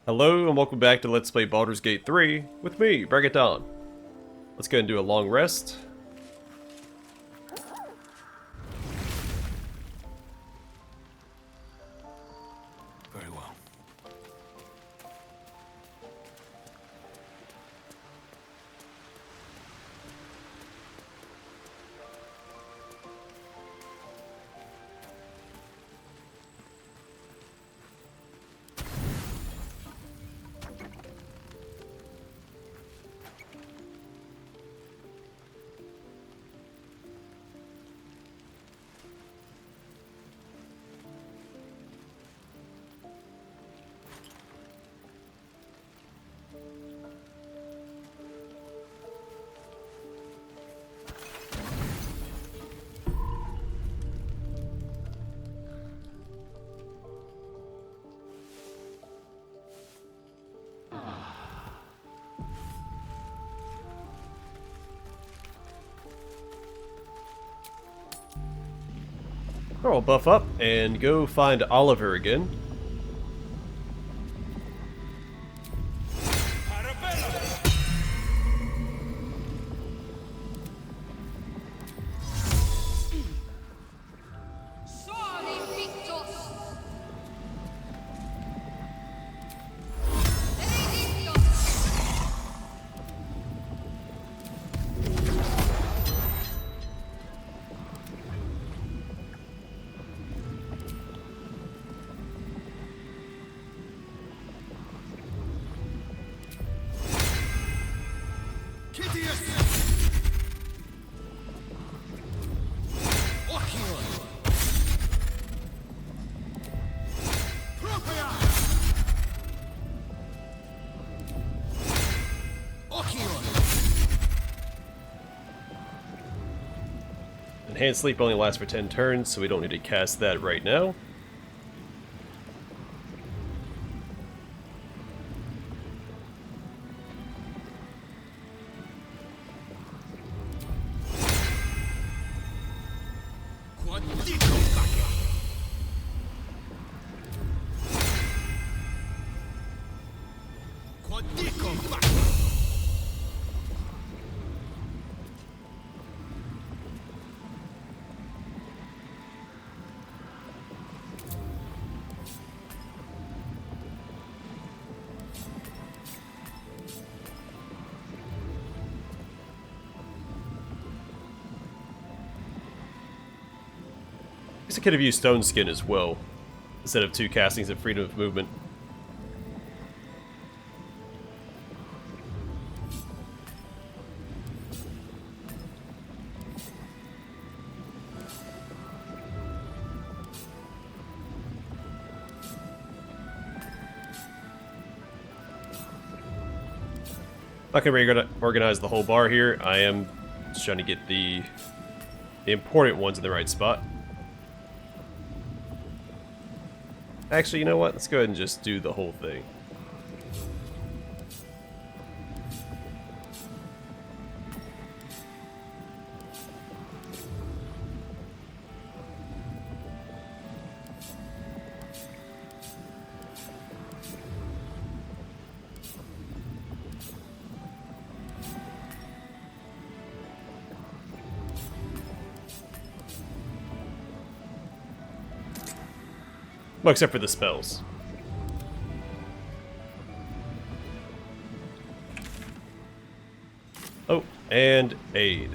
Hello and welcome back to Let's Play Baldur's Gate 3 with me, Bring It Down. Let's go and do a long rest. Very well. I'll buff up and go find Oliver again. Enhanced sleep only lasts for 10 turns, so we don't need to cast that right now. I guess I could have used Stone Skin as well, instead of 2 castings of Freedom of Movement. Not gonna reorganize the whole bar here. I am just trying to get the important ones in the right spot. Actually, you know what? Let's go ahead and just do the whole thing. Well, except for the spells. Oh, and aid.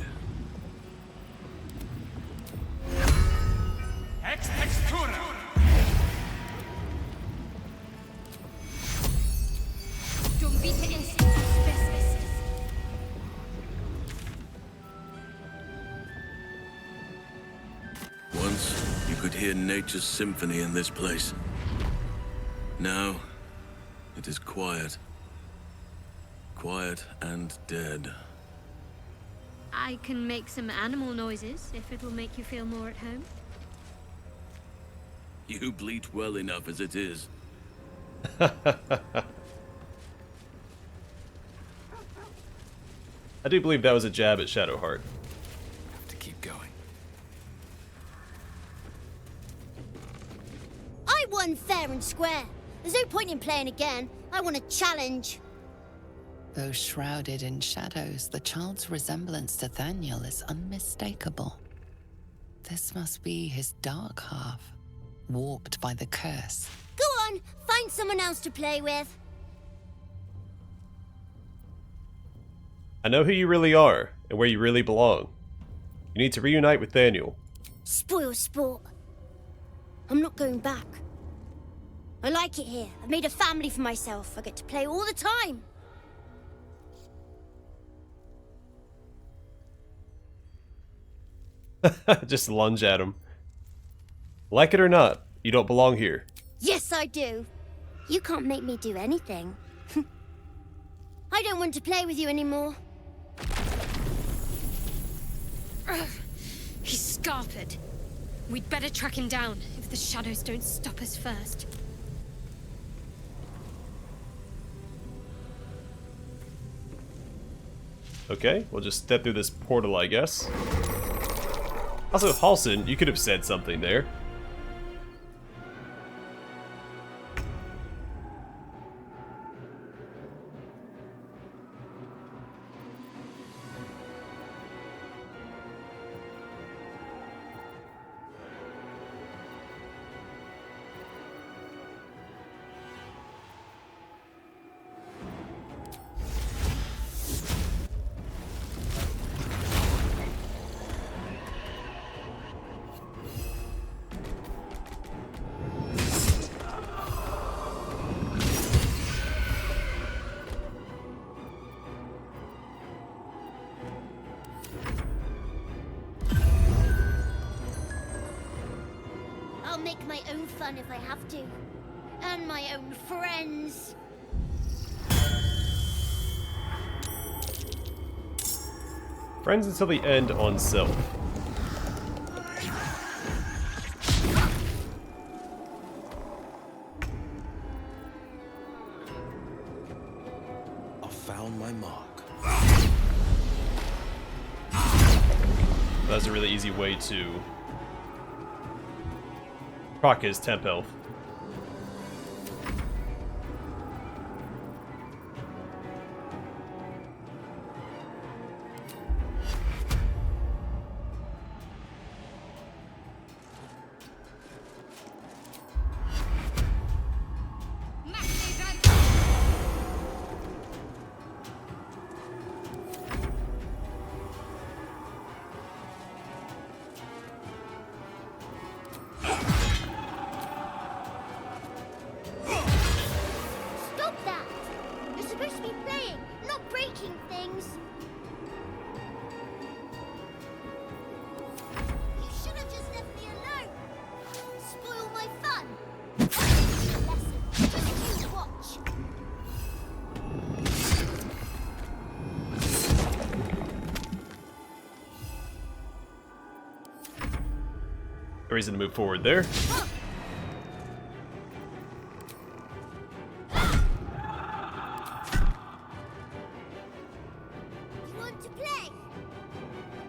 Once, you could hear nature's symphony in this place. Now, it is quiet. Quiet and dead. I can make some animal noises if it will make you feel more at home. You bleat well enough as it is. I do believe that was a jab at Shadowheart. Have to keep going. I won fair and square. There's no point in playing again. I want a challenge. Though shrouded in shadows, the child's resemblance to Thaniel is unmistakable. This must be his dark half, warped by the curse. Go on, find someone else to play with. I know who you really are, and where you really belong. You need to reunite with Thaniel. Spoil sport. I'm not going back. I like it here. I've made a family for myself. I get to play all the time. Just lunge at him. Like it or not, you don't belong here. Yes, I do. You can't make me do anything. I don't want to play with you anymore. He's scarpered. We'd better track him down if the shadows don't stop us first. Okay, we'll just step through this portal, I guess. Also, Halsin, you could have said something there. I'll make my own fun if I have to. And my own friends. Friends until the end on self. I found my mark. That's a really easy way to proc his temp health. Stop that! You're supposed to be playing, not breaking things. You should have just left me alone. Spoil my fun. Lesson. Just you watch. A reason to move forward there. You want to play?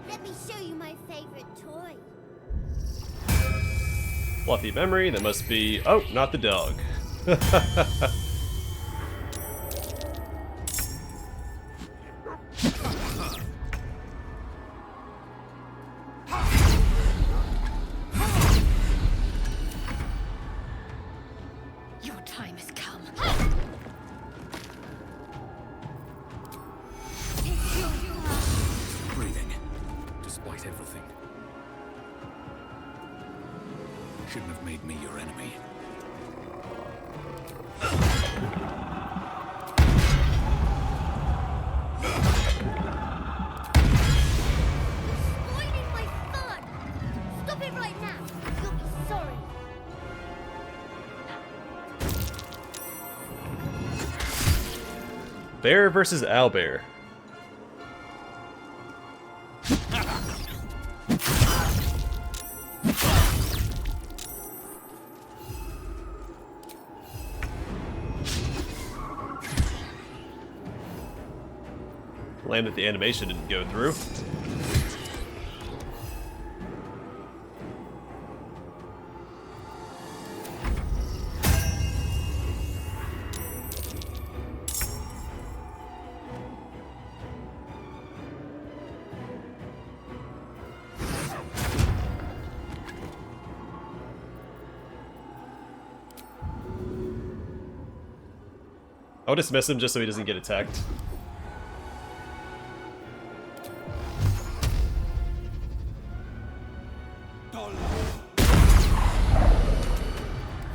Let me show you my favorite toy. Fluffy memory, that must be... Oh, not the dog. Your time has come. Breathing, despite everything. Shouldn't have made me your enemy. Spoiling my fun. Stop it right now. You'll be sorry. Bear versus owlbear. Land that the animation didn't go through. I'll dismiss him just so he doesn't get attacked.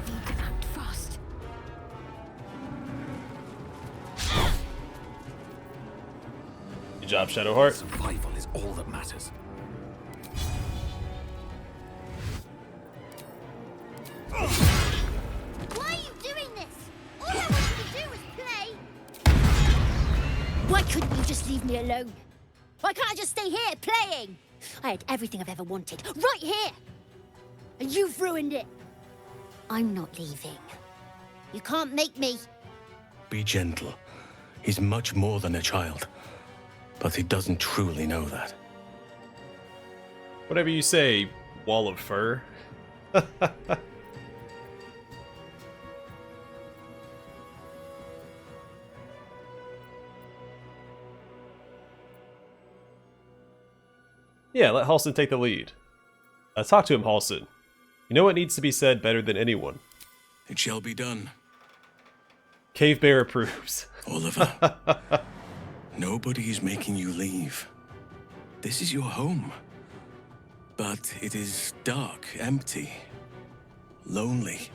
You can act fast. Good job, Shadowheart. Survival is all that matters. Why are you doing this? All I wanted to do was play. Why couldn't you just leave me alone? Why can't I just stay here playing? I had everything I've ever wanted, right here. And you've ruined it. I'm not leaving. You can't make me. Be gentle. He's much more than a child. But he doesn't truly know that. Whatever you say, wall of fur. Yeah, let Halston take the lead. Talk to him, Halston. You know what needs to be said better than anyone. It shall be done. Cave Bear approves. Oliver. Nobody is making you leave. This is your home. But it is dark, empty, lonely.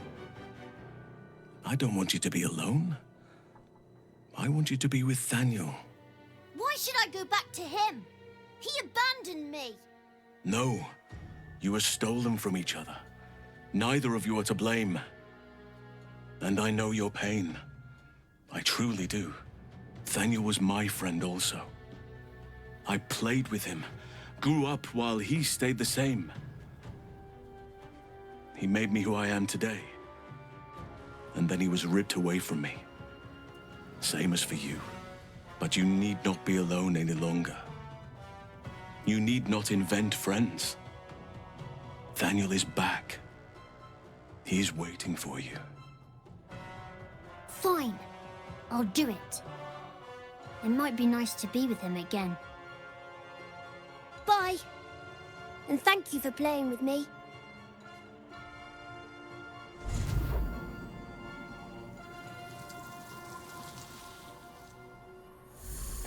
I don't want you to be alone. I want you to be with Thaniel. Why should I go back to him? He abandoned me. No, you were stolen from each other. Neither of you are to blame. And I know your pain. I truly do. Thaniel was my friend also. I played with him, grew up while he stayed the same. He made me who I am today. And then he was ripped away from me. Same as for you. But you need not be alone any longer. You need not invent friends. Thaniel is back. He's waiting for you. Fine. I'll do it. It might be nice to be with him again. Bye. And thank you for playing with me.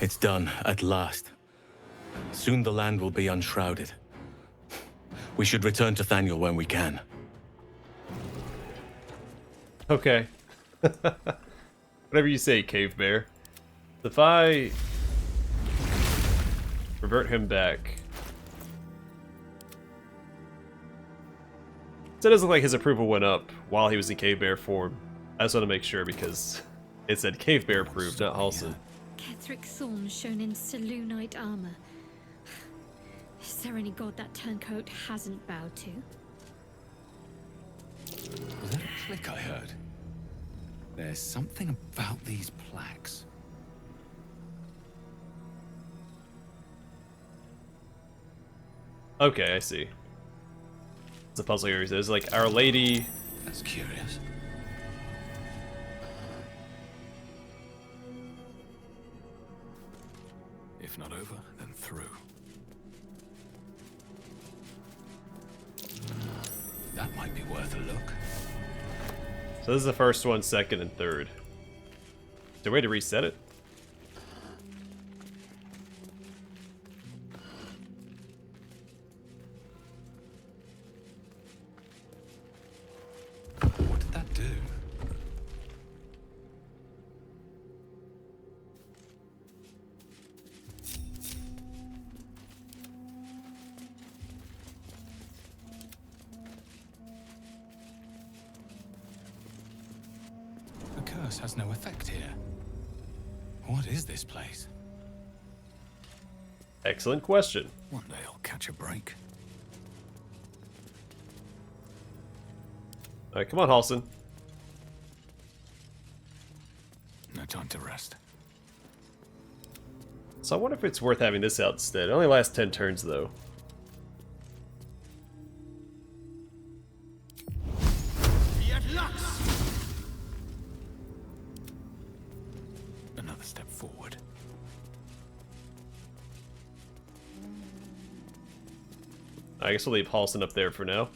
It's done, at last. Soon the land will be unshrouded. We should return to Thaniel when we can. Okay. Whatever you say, Cave Bear. If I revert him back. So it does look like his approval went up while he was in Cave Bear form. I just want to make sure because it said Cave Bear approved, not Halston. Ketheric Thorn shown in Selûnite armor. Is there any god that turncoat hasn't bowed to? Was that a click I heard? There's something about these plaques. Okay, I see. It's a puzzle here. There's like Our Lady. That's curious. If not over, then through. That might be worth a look. So this is the first one, second, and third. Is there a way to reset it? What did that do? The curse has no effect here. What is this place? Excellent question. One day I'll catch a break. Alright, come on, Halston. No time to rest. So I wonder if it's worth having this out instead. It only lasts 10 turns, though. Another step forward. I guess we'll leave Halston up there for now.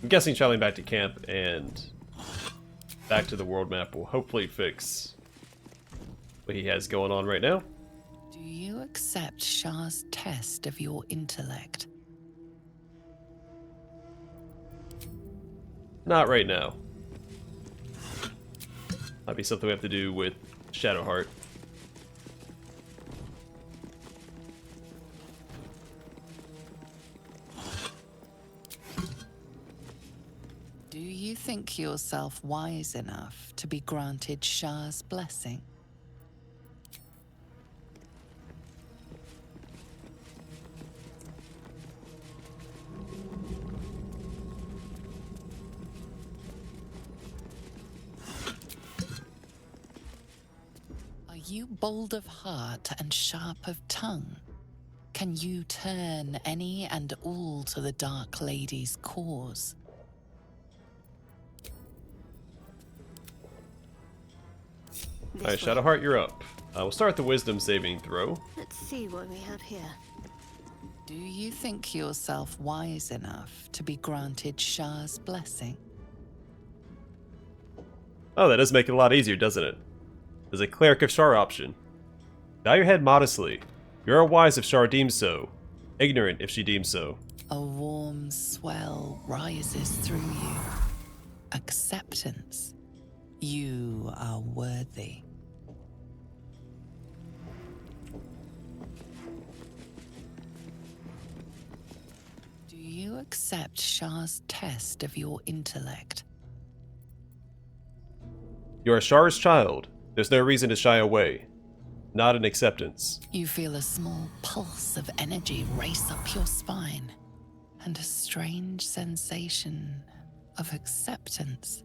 I'm guessing traveling back to camp and back to the world map will hopefully fix what he has going on right now. Do you accept Shah's test of your intellect? Not right now. Might be something we have to do with Shadowheart. Do you think yourself wise enough to be granted Shah's blessing? Are you bold of heart and sharp of tongue? Can you turn any and all to the Dark Lady's cause? Alright, Shadowheart, you're up. We'll start the wisdom saving throw. Let's see what we have here. Do you think yourself wise enough to be granted Shah's blessing? Oh, that does make it a lot easier, doesn't it? There's a Cleric of Shar option. Bow your head modestly. You are wise if Shar deems so. Ignorant if she deems so. A warm swell rises through you. Acceptance. You are worthy. Do you accept Shah's test of your intellect? You are Shar's child. There's no reason to shy away. Not an acceptance. You feel a small pulse of energy race up your spine, and a strange sensation of acceptance.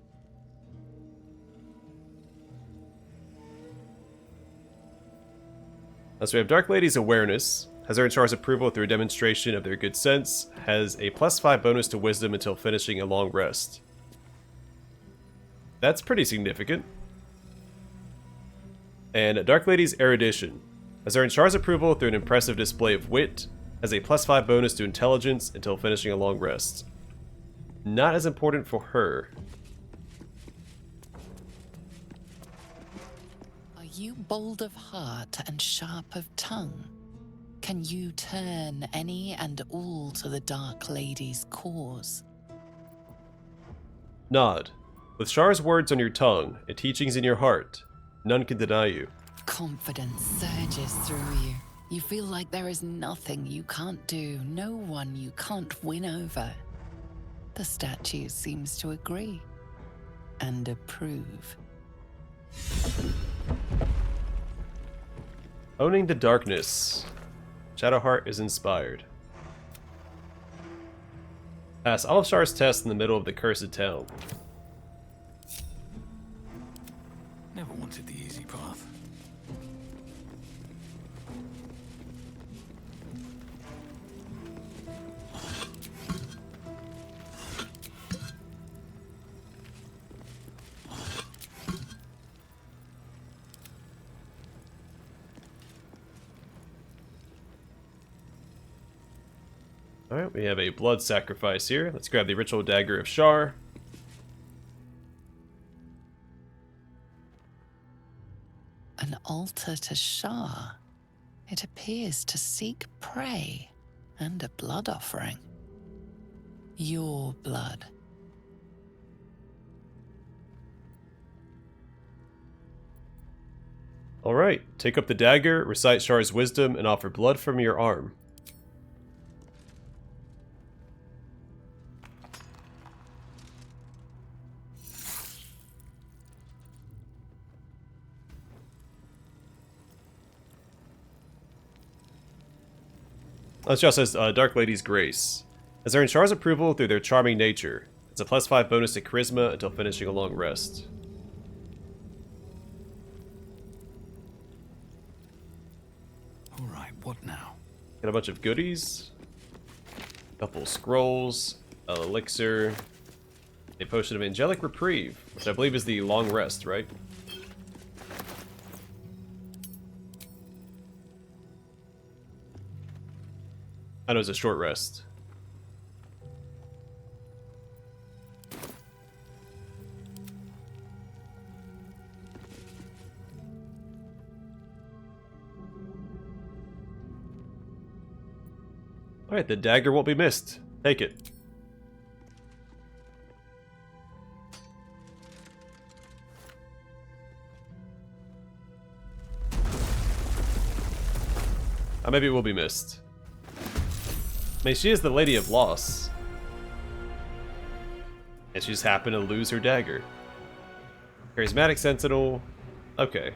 So we have Dark Lady's awareness. Has earned Shar's approval through a demonstration of their good sense. Has a +5 bonus to wisdom until finishing a long rest. That's pretty significant. And Dark Lady's erudition. Has earned Shar's approval through an impressive display of wit. Has a +5 bonus to intelligence until finishing a long rest. Not as important for her. Are you bold of heart and sharp of tongue? Can you turn any and all to the Dark Lady's cause? Nod. With Shar's words on your tongue and teachings in your heart, none can deny you. Confidence surges through you. You feel like there is nothing you can't do, no one you can't win over. The statue seems to agree and approve. Owning the darkness. Shadowheart is inspired. Pass all of Shar's tests in the middle of the cursed town. Never wanted the easy path. Alright, we have a blood sacrifice here. Let's grab the ritual dagger of Shar. An altar to Shah. It appears to seek prey and a blood offering. Your blood. Alright, take up the dagger, recite Shar's wisdom, and offer blood from your arm. It just says Dark Lady's Grace. Has earned Shar's approval through their charming nature. It's a +5 bonus to charisma until finishing a long rest. Alright, what now? Got a bunch of goodies. Couple scrolls. An elixir. A potion of angelic reprieve, which I believe is the long rest, right? I know it's a short rest. Alright, the dagger won't be missed. Take it. Maybe it will be missed. I mean, she is the Lady of Loss. And she just happened to lose her dagger. Charismatic Sentinel. Okay.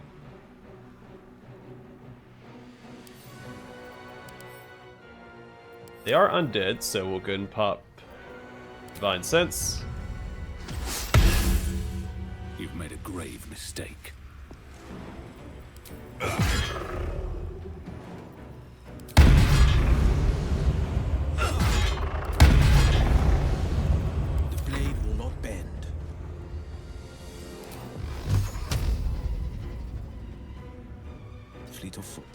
They are undead, so we'll go and pop Divine Sense. You've made a grave mistake. The blade will not bend. Fleet of foot.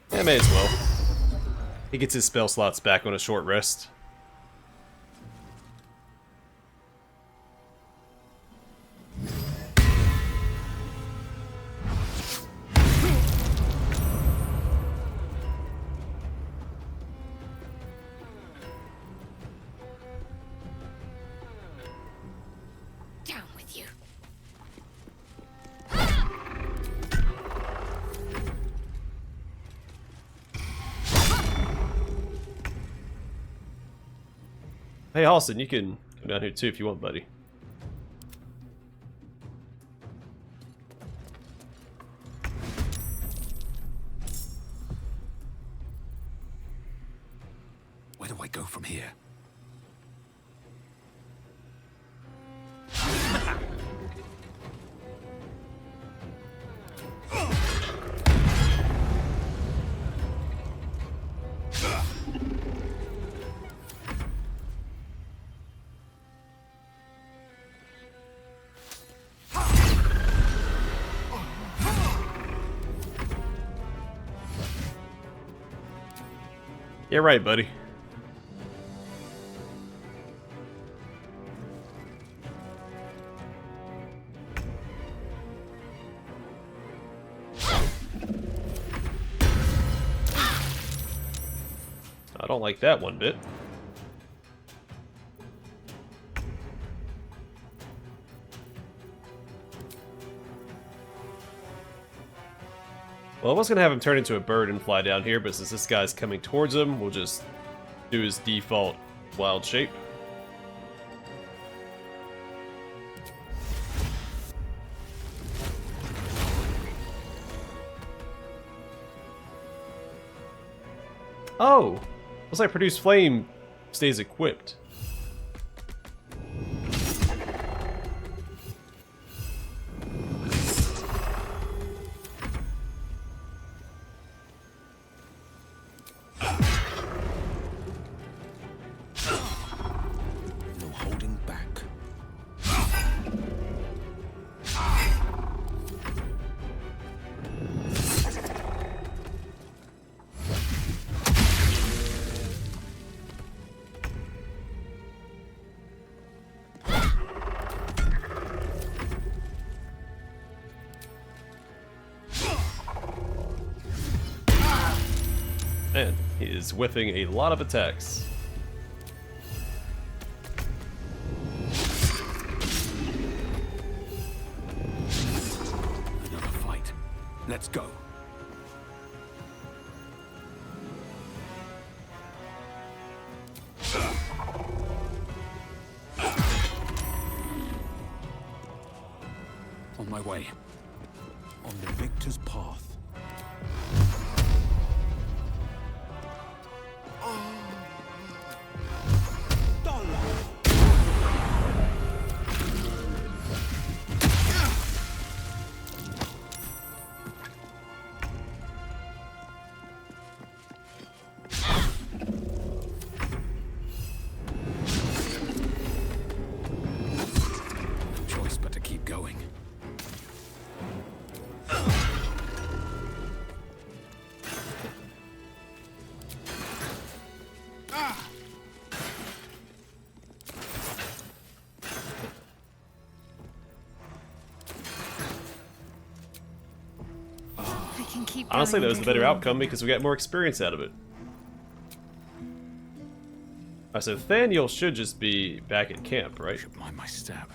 Yeah, may as well. He gets his spell slots back on a short rest. Down with you. Hey, Halston, you can come down here too if you want, buddy. Where do I go from here? Yeah, right, buddy. I don't like that one bit. Well, I was going to have him turn into a bird and fly down here, but since this guy's coming towards him, we'll just do his default wild shape. Oh! Looks like Produce Flame stays equipped. No holding back. Man, he is whiffing a lot of attacks. Another fight. Let's go. On my way. On the victor's path. No choice but to keep going. can keep Honestly, going that a was the little better longer outcome now. because we got more experience out of it. Alright, so Thaniel should just be back at camp, right? Should mind my step.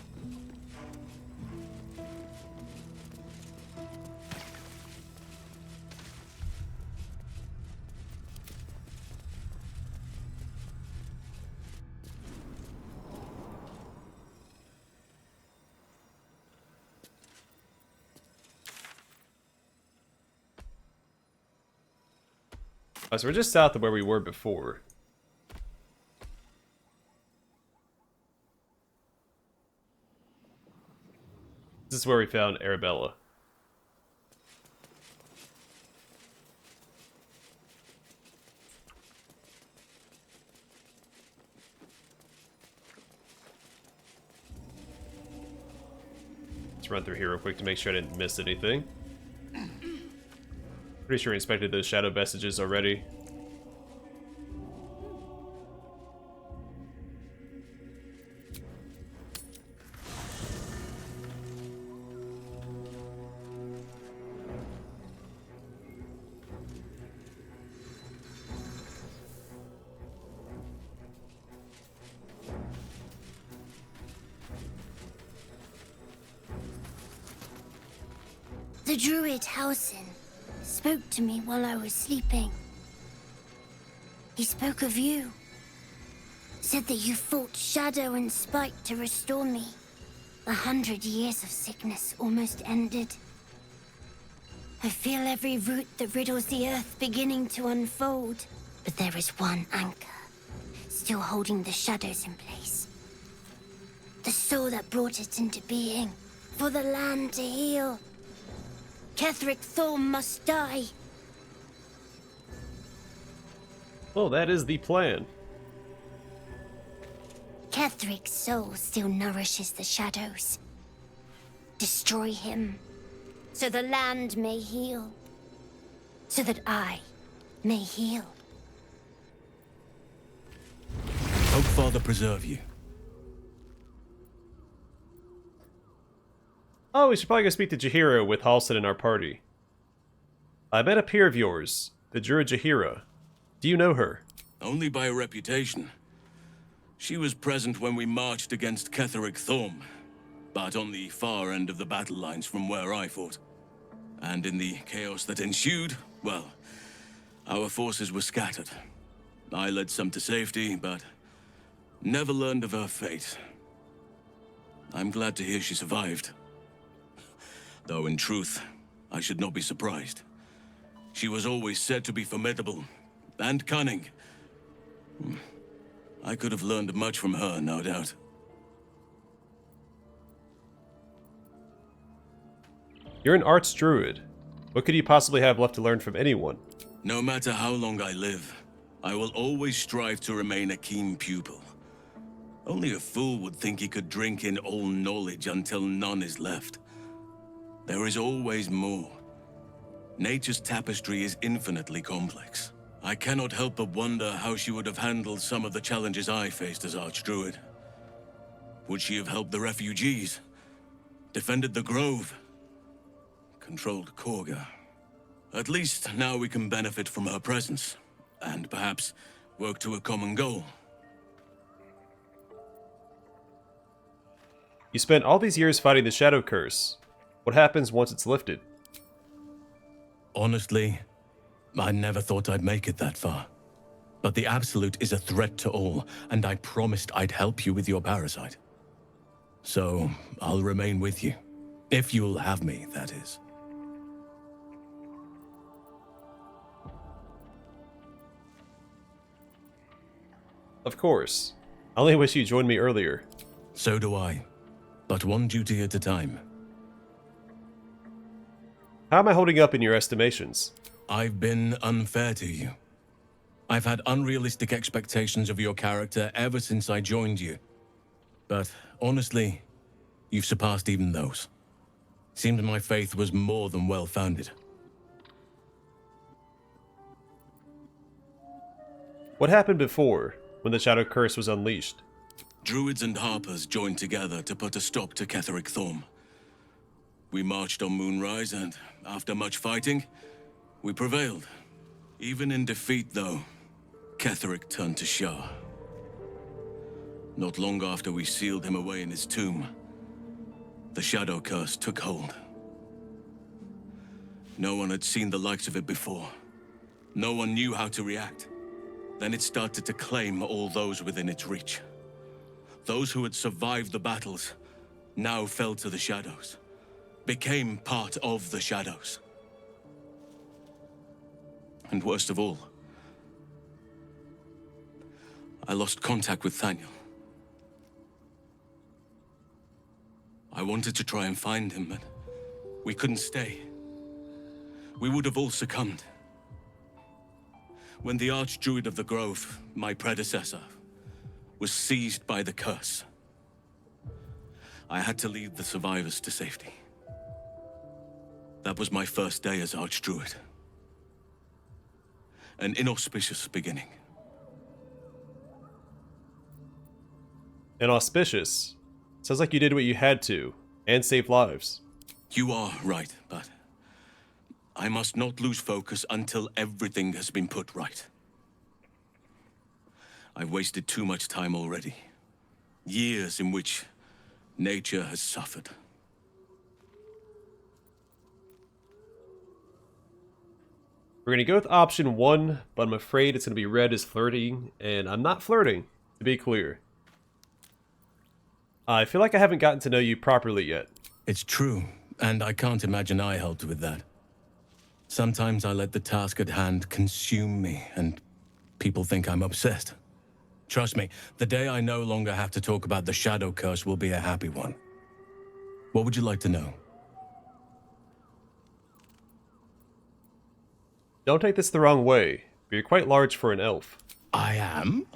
Alright, so we're just south of where we were before. This is where we found Arabella. Let's run through here real quick to make sure I didn't miss anything. Pretty sure we inspected those shadow vestiges already. The druid Hausen spoke to me while I was sleeping. He spoke of you. Said that you fought shadow and spite to restore me. 100 years of sickness almost ended. I feel every root that riddles the earth beginning to unfold. But there is one anchor, still holding the shadows in place. The soul that brought it into being, for the land to heal. Ketheric Thorm must die. Oh, that is the plan. Ketheric's soul still nourishes the shadows. Destroy him, so the land may heal. So that I may heal. Hope Father preserve you. Oh, we should probably go speak to Jaheira with Halsin in our party. I met a peer of yours, the druid Jaheira. Do you know her? Only by reputation. She was present when we marched against Ketheric Thorm, but on the far end of the battle lines from where I fought. And in the chaos that ensued, well, our forces were scattered. I led some to safety, but never learned of her fate. I'm glad to hear she survived. Though in truth, I should not be surprised. She was always said to be formidable and cunning. I could have learned much from her, no doubt. You're an arts druid. What could you possibly have left to learn from anyone? No matter how long I live, I will always strive to remain a keen pupil. Only a fool would think he could drink in all knowledge until none is left. There is always more. Nature's tapestry is infinitely complex. I cannot help but wonder how she would have handled some of the challenges I faced as Archdruid. Would she have helped the refugees? Defended the Grove? Controlled Korga? At least now we can benefit from her presence, and perhaps work to a common goal. You spent all these years fighting the Shadow Curse. What happens once it's lifted? Honestly, I never thought I'd make it that far. But the Absolute is a threat to all, and I promised I'd help you with your parasite. So, I'll remain with you. If you'll have me, that is. Of course. I only wish you joined me earlier. So do I. But one duty at a time. How am I holding up in your estimations? I've been unfair to you. I've had unrealistic expectations of your character ever since I joined you. But honestly, you've surpassed even those. Seemed my faith was more than well-founded. What happened before, when the Shadow Curse was unleashed? Druids and Harpers joined together to put a stop to Ketheric Thorm. We marched on Moonrise, and after much fighting, we were able to defeat the Shadow Curse. It was a We prevailed. Even in defeat, though, Ketheric turned to Shah. Not long after we sealed him away in his tomb, the Shadow Curse took hold. No one had seen the likes of it before. No one knew how to react. Then it started to claim all those within its reach. Those who had survived the battles now fell to the shadows, became part of the shadows. And worst of all, I lost contact with Thaniel. I wanted to try and find him, but we couldn't stay. We would have all succumbed. When the Archdruid of the Grove, my predecessor, was seized by the curse, I had to lead the survivors to safety. That was my first day as Archdruid. An inauspicious beginning. Inauspicious? Sounds like you did what you had to, and saved lives. You are right, but I must not lose focus until everything has been put right. I've wasted too much time already. Years in which nature has suffered. We're gonna go with option 1, but I'm afraid it's gonna be read as flirting, and I'm not flirting, to be clear. I feel like I haven't gotten to know you properly yet. It's true, and I can't imagine I helped with that. Sometimes I let the task at hand consume me, and people think I'm obsessed. Trust me, the day I no longer have to talk about the Shadow Curse will be a happy one. What would you like to know? Don't take this the wrong way, but you're quite large for an elf. I am?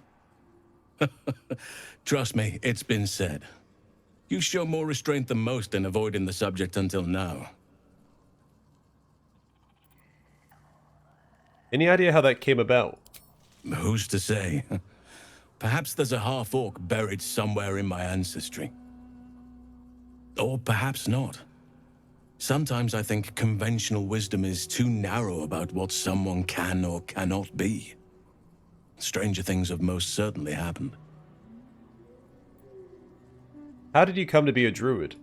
Trust me, it's been said. You show more restraint than most in avoiding the subject until now. Any idea how that came about? Who's to say? Perhaps there's a half-orc buried somewhere in my ancestry. Or perhaps not. Sometimes I think conventional wisdom is too narrow about what someone can or cannot be. Stranger things have most certainly happened. How did you come to be a druid?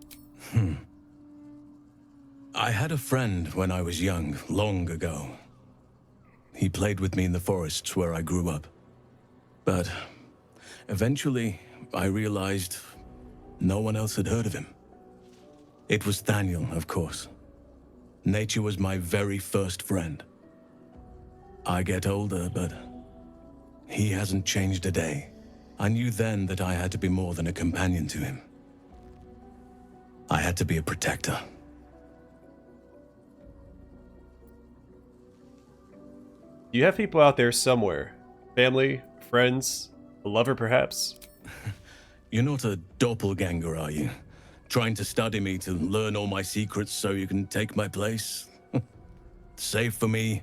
I had a friend when I was young, long ago. He played with me in the forests where I grew up. But eventually, I realized no one else had heard of him. It was Thaniel, of course. Nature was my very first friend. I get older, but he hasn't changed a day. I knew then that I had to be more than a companion to him. I had to be a protector. You have people out there somewhere. Family, friends, a lover perhaps? You're not a doppelganger, are you? Trying to study me to learn all my secrets so you can take my place? Save for me,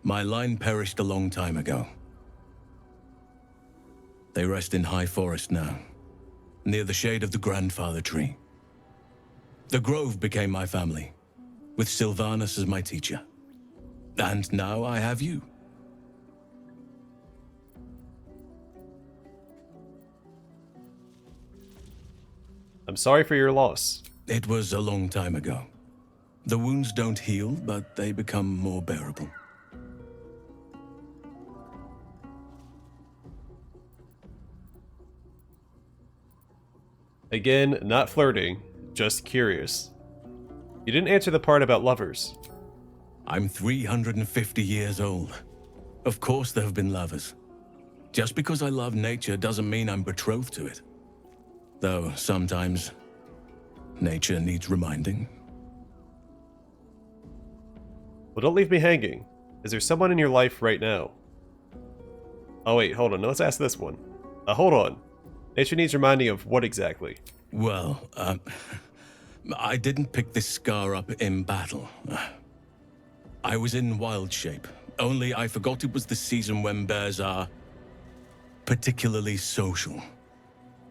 my line perished a long time ago. They rest in high forest now, near the shade of the grandfather tree. The grove became my family, with Sylvanas as my teacher. And now I have you. I'm sorry for your loss. It was a long time ago. The wounds don't heal, but they become more bearable. Again, not flirting, just curious. You didn't answer the part about lovers. I'm 350 years old. Of course there have been lovers. Just because I love nature doesn't mean I'm betrothed to it. Though sometimes, nature needs reminding. Well, don't leave me hanging. Is there someone in your life right now? Oh wait, hold on, let's ask this one. Hold on. Nature needs reminding of what exactly? Well, I didn't pick this scar up in battle. I was in wild shape, only I forgot it was the season when bears are particularly social.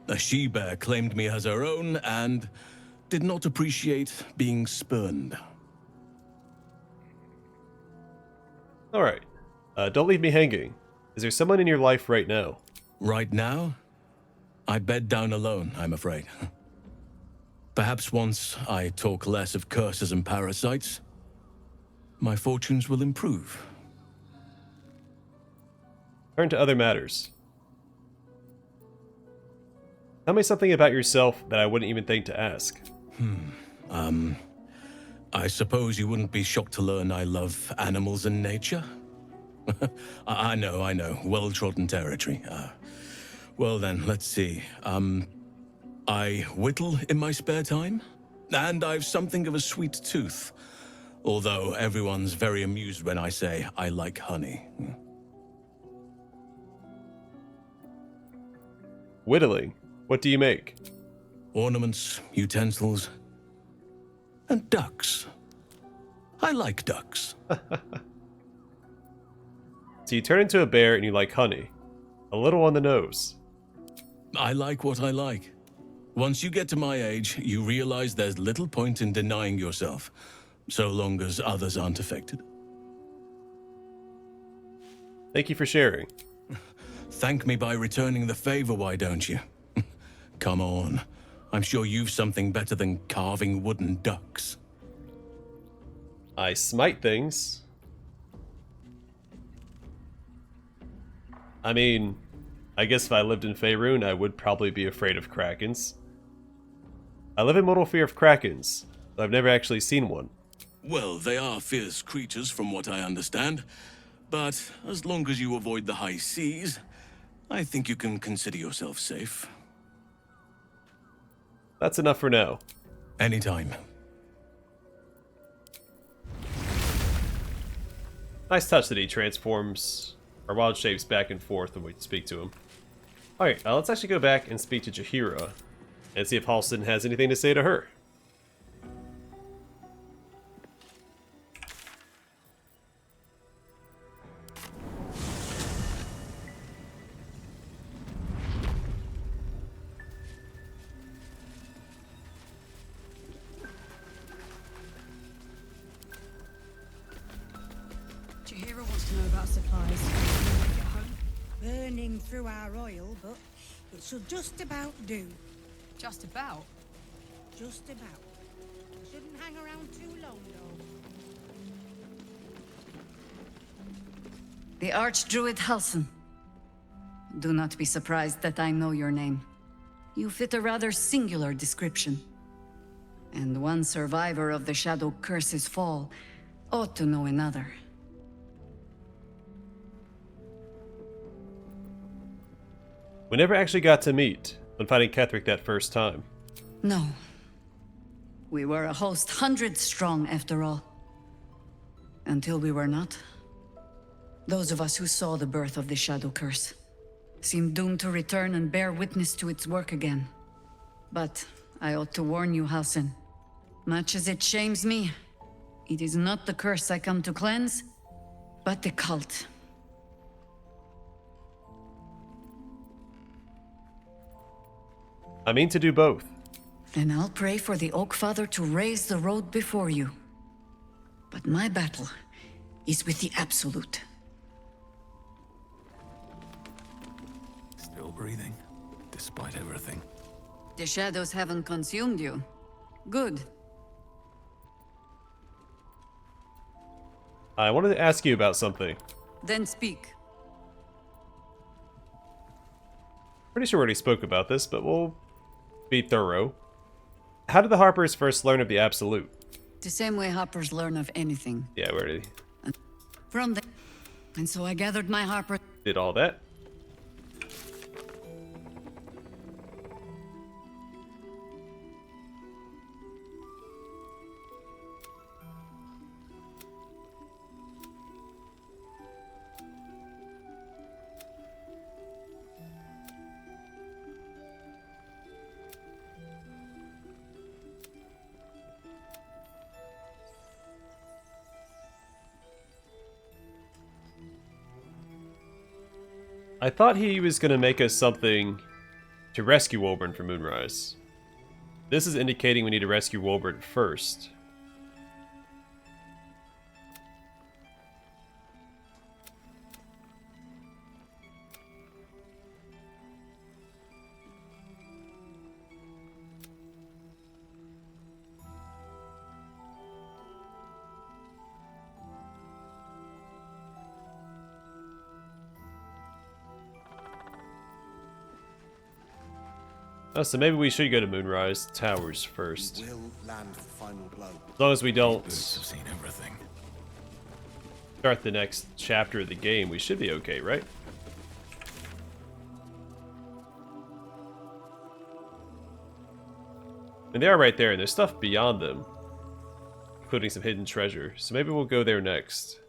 A she-bear claimed me as her own and did not appreciate being spurned. Alright. Don't leave me hanging. Is there someone in your life right now? Right now, I bed down alone, I'm afraid. Perhaps once I talk less of curses and parasites, my fortunes will improve. Turn to other matters. Tell me something about yourself that I wouldn't even think to ask. I suppose you wouldn't be shocked to learn I love animals and nature? I know. Well-trodden territory. Well then, let's see. I whittle in my spare time, and I've something of a sweet tooth. Although everyone's very amused when I say I like honey. Whittling. What do you make? Ornaments, utensils, and ducks. I like ducks. So you turn into a bear and you like honey. A little on the nose. I like what I like. Once you get to my age, you realize there's little point in denying yourself, so long as others aren't affected. Thank you for sharing. Thank me by returning the favor, why don't you? Come on. I'm sure you've something better than carving wooden ducks. I smite things. I mean, I guess if I lived in Faerun, I would probably be afraid of krakens. I live in mortal fear of krakens, but I've never actually seen one. Well, they are fierce creatures from what I understand. But as long as you avoid the high seas, I think you can consider yourself safe. That's enough for now. Anytime. Nice touch that he transforms our wild shapes back and forth when we speak to him. Alright, let's actually go back and speak to Jaheira and see if Halston has anything to say to her. Jaheira wants to know about supplies. Can we make it home? Burning through our oil, but it should just about do. Just about. Just about. Shouldn't hang around too long, though. The Archdruid Halsin. Do not be surprised that I know your name. You fit a rather singular description. And one survivor of the Shadow Curse's fall ought to know another. We never actually got to meet when fighting Ketheric that first time. No. We were a host 100 strong, after all. Until we were not. Those of us who saw the birth of the Shadow Curse seemed doomed to return and bear witness to its work again. But I ought to warn you, Halsin. Much as it shames me, it is not the curse I come to cleanse, but the cult. I mean to do both. Then I'll pray for the Oak Father to raise the road before you. But my battle is with the Absolute. Still breathing, despite everything. The shadows haven't consumed you. Good. I wanted to ask you about something. Then speak. Pretty sure we already spoke about this, but we'll be thorough. How did the Harpers first learn of the Absolute? The same way Hoppers learn of anything. Yeah, we already From the... And so I gathered my Harper... did all that. I thought he was going to make us something to rescue Wolburn from Moonrise. This is indicating we need to rescue Wolburn first. Oh, so maybe we should go to Moonrise Towers first. We will land the final blow. As long as we don't I've seen everything. start the next chapter of the game, we should be okay, right? And they are right there, and there's stuff beyond them, including some hidden treasure. So maybe we'll go there next.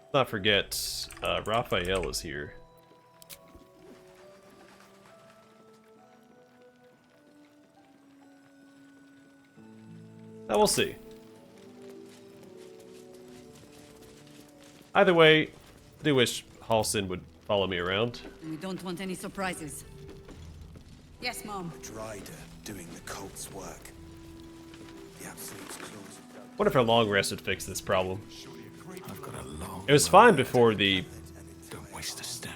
Let's not forget, Raphael is here. Now we'll see. Either way, I do wish Halsin would follow me around. We don't want any surprises. Yes, Mom. Drider doing the cult's work. The Absolute's claws. What if a long rest would fix this problem? I've got a long. It was fine before the Don't waste a step.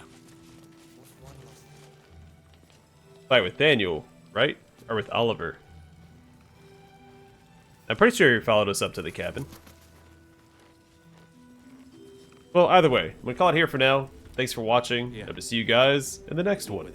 fight with Thaniel, right? Or with Oliver. I'm pretty sure he followed us up to the cabin. Well, either way, I'm gonna call it here for now. Thanks for watching. Hope to see you guys in the next one.